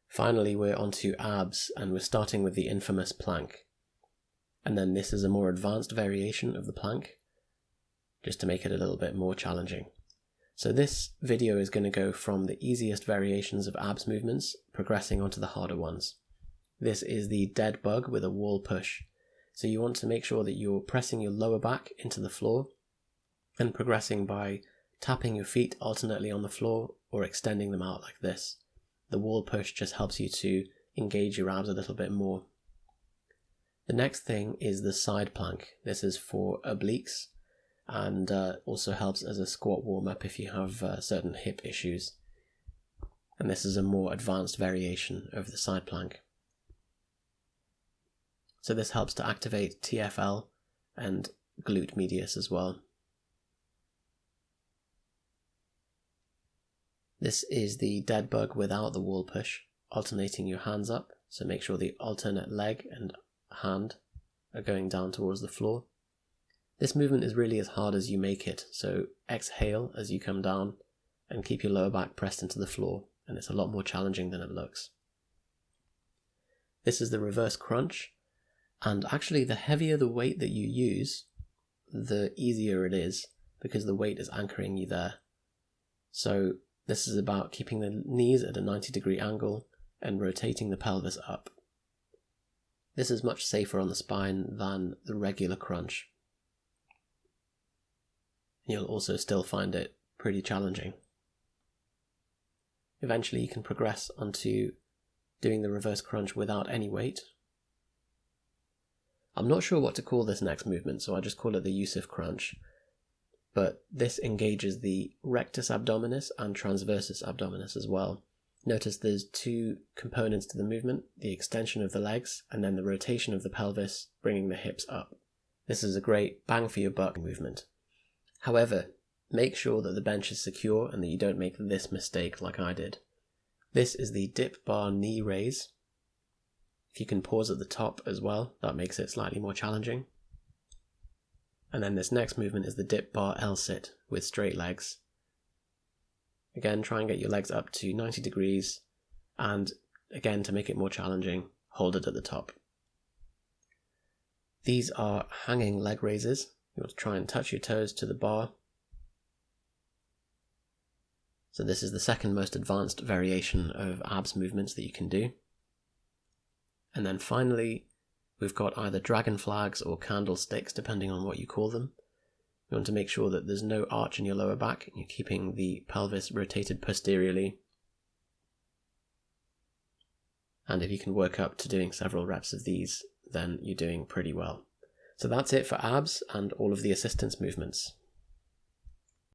Finally, we're onto abs, and we're starting with the infamous plank. And then this is a more advanced variation of the plank, just to make it a little bit more challenging. So this video is going to go from the easiest variations of abs movements, progressing onto the harder ones. This is the dead bug with a wall push. So you want to make sure that you're pressing your lower back into the floor and progressing by tapping your feet alternately on the floor or extending them out like this. The wall push just helps you to engage your abs a little bit more. The next thing is the side plank. This is for obliques and also helps as a squat warm-up if you have certain hip issues. And this is a more advanced variation of the side plank. So this helps to activate TFL and glute medius as well. This is the dead bug without the wall push, alternating your hands up, so make sure the alternate leg and hand are going down towards the floor. This movement is really as hard as you make it, so exhale as you come down and keep your lower back pressed into the floor, and it's a lot more challenging than it looks. This is the reverse crunch, and actually the heavier the weight that you use, the easier it is, because the weight is anchoring you there. So this is about keeping the knees at a 90-degree angle and rotating the pelvis up. This is much safer on the spine than the regular crunch. You'll also still find it pretty challenging. Eventually you can progress onto doing the reverse crunch without any weight. I'm not sure what to call this next movement, so I just call it the Yusef-crunch. But this engages the rectus abdominis and transversus abdominis as well. Notice there's two components to the movement, the extension of the legs and then the rotation of the pelvis, bringing the hips up. This is a great bang for your buck movement. However, make sure that the bench is secure and that you don't make this mistake like I did. This is the dip bar knee raise. If you can pause at the top as well, that makes it slightly more challenging. And then this next movement is the dip bar L-sit with straight legs. Again, try and get your legs up to 90 degrees, and again, to make it more challenging, hold it at the top. These are hanging leg raises. You want to try and touch your toes to the bar. So this is the second most advanced variation of abs movements that you can do. And then finally, we've got either dragon flags or candlesticks, depending on what you call them. You want to make sure that there's no arch in your lower back, and you're keeping the pelvis rotated posteriorly. And if you can work up to doing several reps of these, then you're doing pretty well. So that's it for abs and all of the assistance movements.